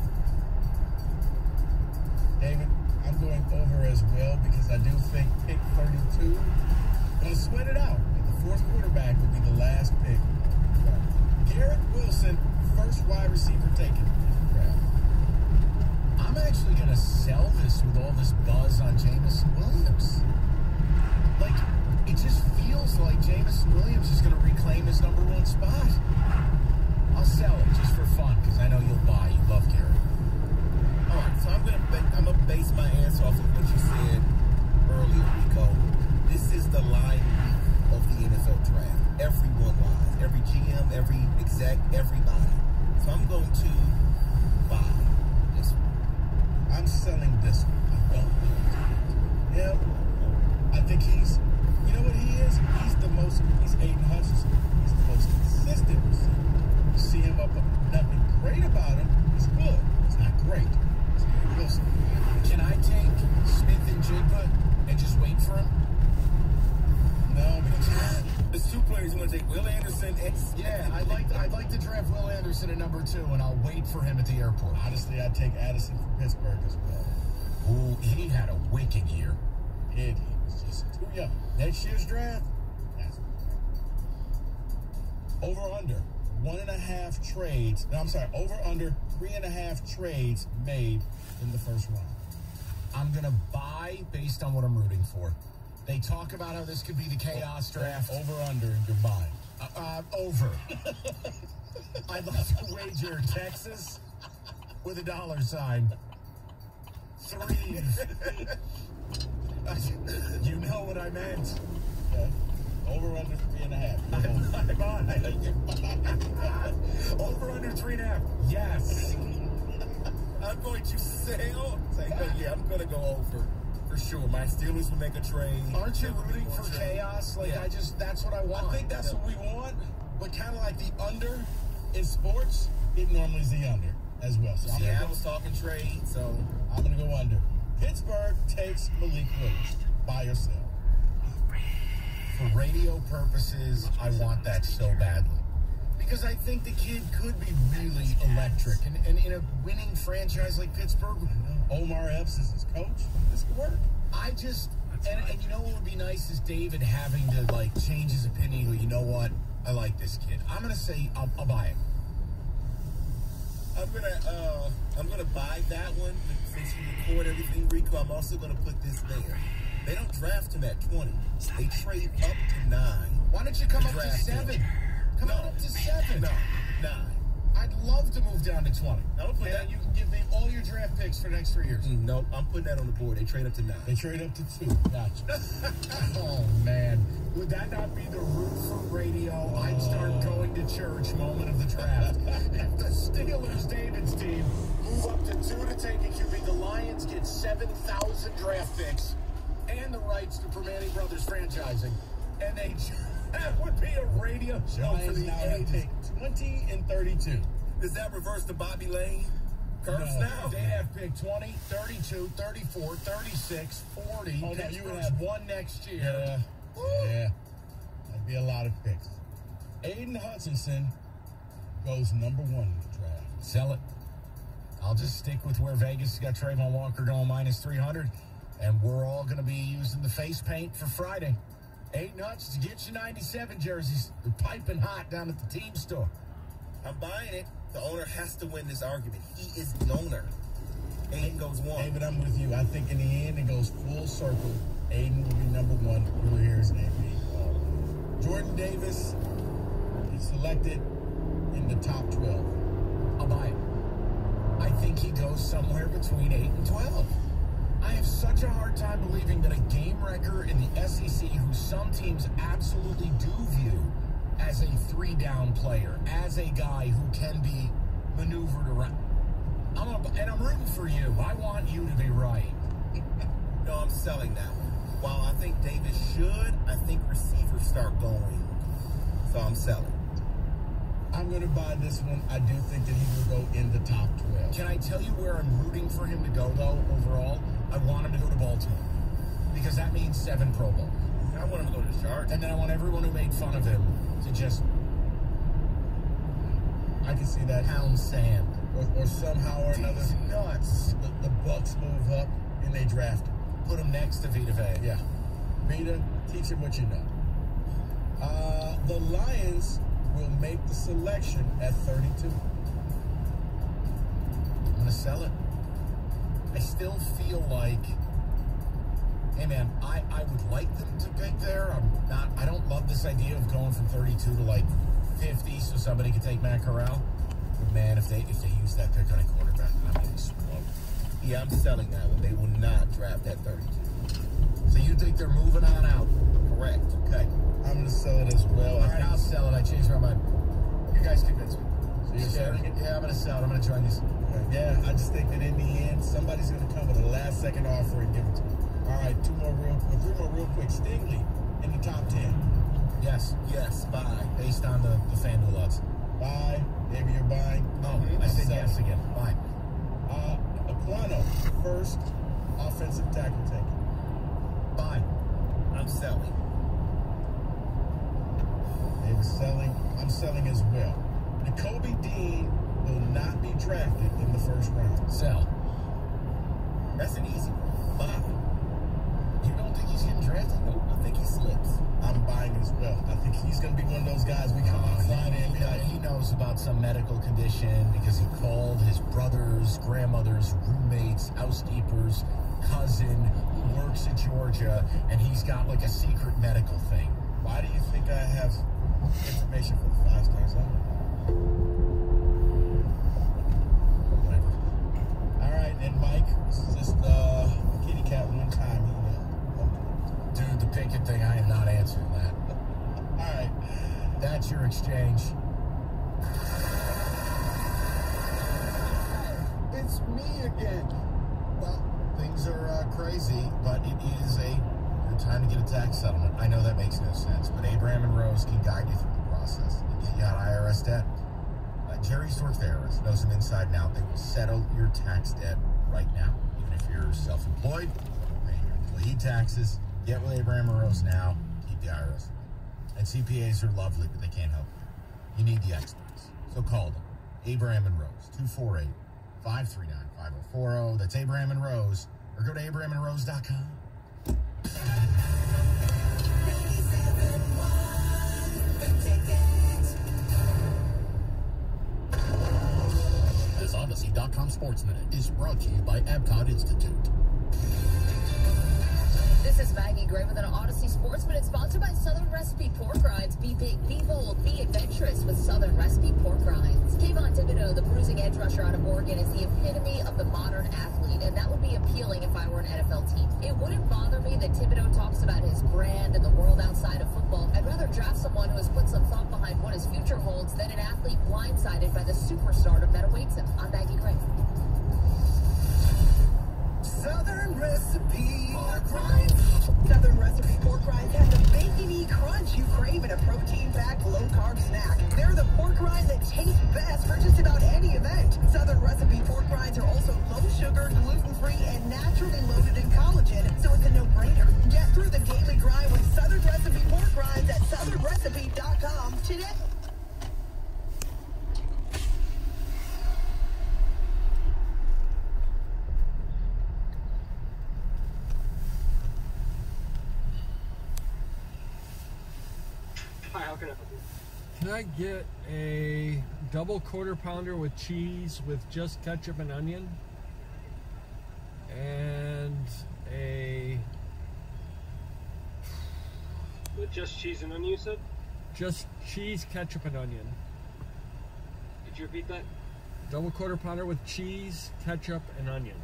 David, I'm going over as well because I do think pick 32. Gonna sweat it out. The fourth quarterback will be the last pick. Garrett Wilson, first wide receiver taken. I'm actually going to sell this with all this buzz on Jameson Williams. Like, it just feels like Jameson Williams is going to reclaim his #1 spot. I'll sell it just for fun because I know you'll buy. You love Garrett. All right, so I'm gonna base my answer off of what you said earlier, Rico. This is the line week of the NFL draft. Everyone lies. Every GM, every exec, everybody. So I'm going to buy this one. I'm selling this one. I don't know. Yeah, I think he's, you know what he is? He's Aiden Hutchinson. He's the most consistent receiver. You see him up, nothing great about him. He's good. It's not great. It's Garrett Wilson. Can I take Smith and Jigba and just wait for him? No, because there's 2 players you want to take. Will Anderson and I'd like to draft Will Anderson at #2, and I'll wait for him at the airport. Honestly, I'd take Addison from Pittsburgh as well. Ooh, he had a wicked year. He was just too young. Next year's draft, over under 1.5 trades. No, I'm sorry, over under 3.5 trades made in the first round. I'm going to buy based on what I'm rooting for. They talk about how this could be the chaos draft. Over under in your mind. Over. I'd like to wager Texas with a $. 3. You know what I meant. Okay. Over under 3.5. Over under 3.5. Yes. I'm going to sell. Yeah, I'm going to go over. For sure. My Steelers will make a trade. Aren't you rooting for chaos? Like, yeah. That's what I want. I think that's what we want, but kind of like the under in sports, it normally is the under as well. So I was talking trade, so I'm going to go under. Pittsburgh takes Malik Willis. Buy or sell? For radio purposes, I want that so badly. Because I think the kid could be really electric. And in a winning franchise like Pittsburgh, Omar Epps is his coach. This could work. And you know what would be nice is David having to, like, change his opinion. Go, you know what? I like this kid. I'm going to say I'll buy it. I'm gonna buy that one. Since you record everything, Rico, I'm also gonna put this there. They don't draft him at 20. They trade up to 9. Why don't you come up to 7? Come on up to 7. No, 9. I'd love to move down to 20. I'll put that. You can give me all your draft picks for the next 3 years. Nope, I'm putting that on the board. They trade up to 9. They trade up to 2. Gotcha. Oh, man. Would that not be the root for radio? I'd start going to church moment of the draft. If the Steelers, David's team, move up to 2 to take a QB, the Lions get 7,000 draft picks and the rights to Permane Brothers franchising. And that would be a radio show for the ages. 20 and 32. Does that reverse the Bobby Lane curse now? They have picked 20, 32, 34, 36, 40. Oh, no, you would have 1 next year. Yeah. That'd be a lot of picks. Aiden Hutchinson goes #1 in the draft. Sell it. I'll just stick with where Vegas got Trayvon Walker going -300, and we're all going to be using the face paint for Friday. Aiden Hutchinson, get you 97 jerseys. They're piping hot down at the team store. I'm buying it. The owner has to win this argument. He is the owner. Aiden goes 1. David, I'm with you. I think in the end, it goes full circle. Aiden will be #1. You'll hear his name being called. Jordan Davis is selected in the top 12. I'll buy it. I think he goes somewhere between 8 and 12. I have such a hard time believing that a game wrecker in the SEC, who some teams absolutely do view as a 3-down player, as a guy who can be maneuvered around. And I'm rooting for you. I want you to be right. No, I'm selling that one. While I think Davis should, I think receivers start going. So I'm selling. I'm going to buy this one. I do think that he will go in the top 12. Can I tell you where I'm rooting for him to go, though, overall? I want him to go to Baltimore. Because that means 7 Pro Bowls. I want him to go to the Chargers. And then I want everyone who made fun of him to just... I can see that. Pound sand. Or somehow or another. He's nuts. The Bucks move up and they draft him. Put him next to Vita Vea. Yeah. Vita, teach him what you know. The Lions will make the selection at 32. I'm going to sell it. I still feel like, hey man, I would like them to pick there. I don't love this idea of going from 32 to like 50 so somebody could take Matt Corral. But man, if they use that pick on a quarterback, I'm going to explode. Yeah, I'm selling that one. They will not draft at 32. So you think they're moving on out? Correct. Okay. I'm going to sell it as well. All right, I'll sell it. I changed my mind. You guys convinced me. So you're selling it? Yeah, I'm going to sell it. I'm going to join these. Yeah, I just think that in the end, somebody's going to come with a last-second offer and give it to me. All right, 3 more real quick. Stingley in the top 10. Yes. Yes, buy. Based on the FanDuel odds. Buy. Maybe you're buying. Oh, I said yes again. Buy. Aquano, first offensive tackle taken. Buy. I'm selling. They were selling. I'm selling as well. Nakobe Dean will not be drafted in the first round. Sell. That's an easy one. Buy. You don't think he's getting drafted? Nope, I think he slips. I'm buying as well. I think he's going to be one of those guys we come on Friday and be like, he knows about some medical condition because he called his brothers, grandmothers, roommates, housekeepers, cousin who works at Georgia, and he's got like a secret medical thing. Why do you think I have information for the 5 stars? Whatever. All right, and Mike, this is just kitty cat one time. Dude, the Pickett thing, I am not answering that. All right. That's your exchange. It's me again. Well, things are crazy, but it is a good time to get a tax settlement. I know that makes no sense, but Abraham and Rose can guide you through the process and get you out of IRS debt. Jerry Stork-Ferris knows them inside and out. They will settle your tax debt right now. Even if you're self-employed, paying your employee taxes, get with Abraham and Rose now, keep the IRS away. And CPAs are lovely, but they can't help you. You need the experts. So call them. Abraham and Rose, 248-539-5040. That's Abraham and Rose. Or go to abrahamandrose.com. This Odyssey.com Sports Minute is brought to you by Abcott Institute. This is Maggie Gray with an Odyssey Sports Minute sponsored by Southern Recipe Pork Rinds. Be big, be bold, be adventurous with Southern Recipe Pork Rinds. Kayvon Thibodeau, the bruising edge rusher out of Oregon, is the epitome of the modern athlete, and that would be appealing if I were an NFL team. It wouldn't bother me that Thibodeau talks about his brand and the world outside of football. I'd rather draft someone who has put some thought behind what his future holds than an athlete blindsided by the superstardom that awaits him. I'm Maggie Gray. Southern Recipe Pork Rinds. Southern Recipe Pork Rinds have the bacony crunch you crave in a protein-packed, low-carb snack. They're the pork rinds that taste best for just about any event. Southern Recipe Pork Rinds are also low-sugar, gluten-free, and naturally loaded in collagen, so it's a no-brainer. Get through the daily grind with Southern Recipe Pork Rinds at southernrecipe.com today. Hi, how can I help you? Can I get a double quarter pounder with cheese with just ketchup and onion? And a... With just cheese and onion, you said? Just cheese, ketchup, and onion. Could you repeat that? Double quarter pounder with cheese, ketchup, and onion.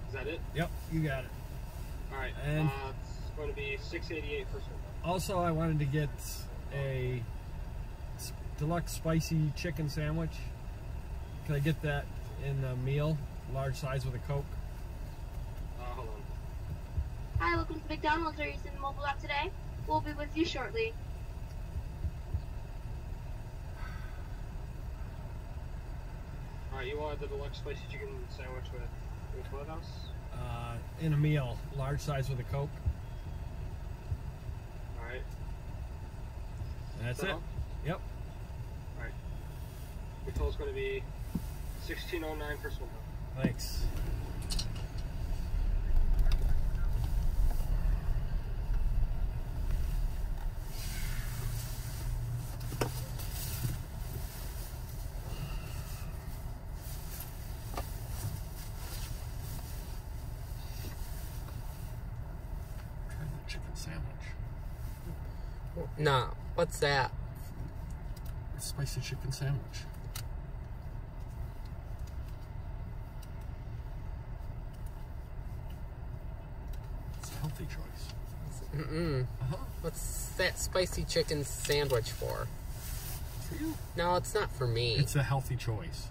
Is that it? Yep, you got it. All right. And it's going to be $6.88 for certain. Also, I wanted to get a deluxe spicy chicken sandwich. Can I get that in a meal, large size with a Coke? Hold on. Hi, welcome to McDonald's. Are you using the mobile app today? We'll be with you shortly. Alright, you wanted the deluxe spicy chicken sandwich with what else? In a meal, large size with a Coke. Alright. That's it. All? Yep. Alright. Your total's going to be $16.09 for swim. Thanks. Nah, what's that? It's spicy chicken sandwich. It's a healthy choice. Mm-mm. What's that spicy chicken sandwich for? For you. No, it's not for me. It's a healthy choice.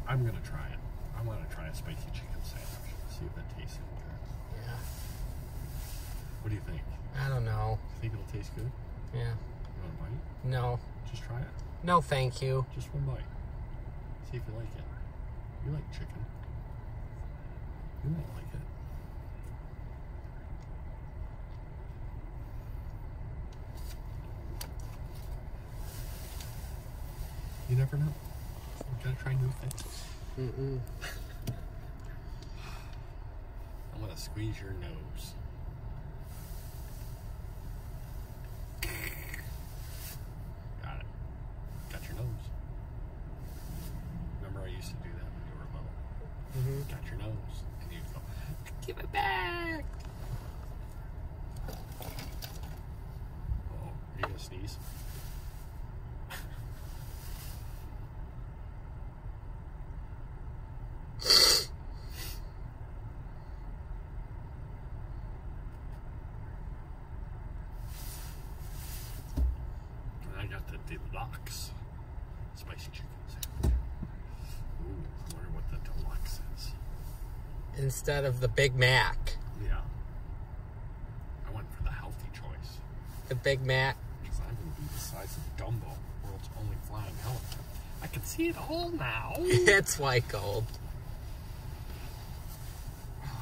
I'm gonna try it. I want to try a spicy chicken sandwich. See if that tastes any good. Yeah. What do you think? I don't know. Think it'll taste good? Yeah. You want a bite? No. Just try it. No, thank you. Just one bite. See if you like it. You like chicken. You won't like it. You never know. You gotta try new things. Mm-mm. I'm gonna squeeze your nose. Got it. Got your nose. Remember I used to do that when you were little? Mm-hmm. Got your nose. And you'd go, give it back! Uh-oh. Are you gonna sneeze? I got the deluxe spicy chicken sandwich. Ooh, I wonder what the deluxe is. Instead of the Big Mac. Yeah. I went for the healthy choice. The Big Mac. Because I'm going to be the size of Dumbo, world's only flying elephant. I can see it all now. It's white gold.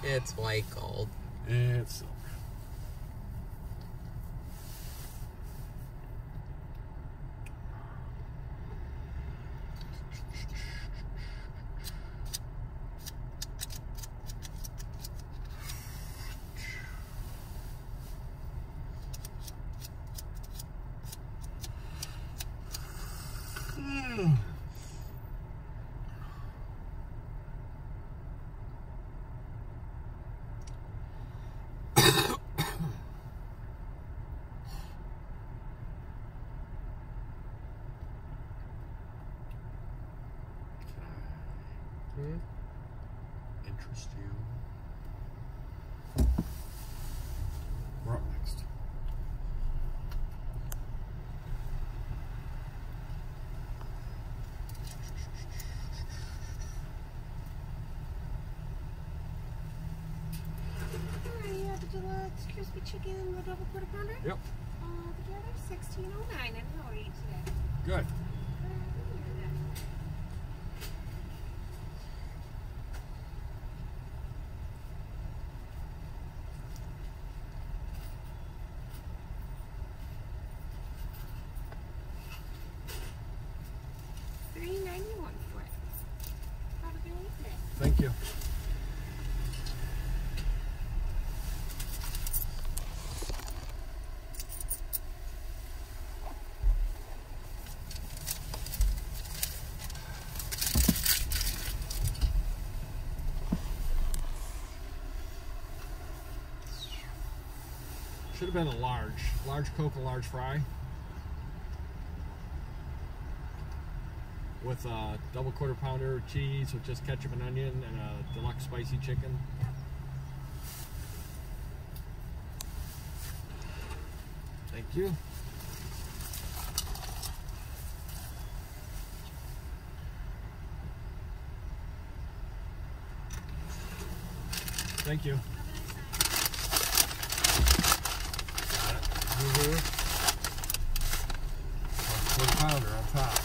It's white gold. It's silver. Interest you? We're up next. You have the deluxe crispy chicken, the double quarter pounder? Yep. Together, $16.09. And how are you today? Good. $3.91 for it. Have a good evening. Thank you. Should have been a large Coke, a large fry. With a double quarter pounder of cheese with just ketchup and onion and a deluxe spicy chicken. Thank you. Thank you. Got it. One pounder on top.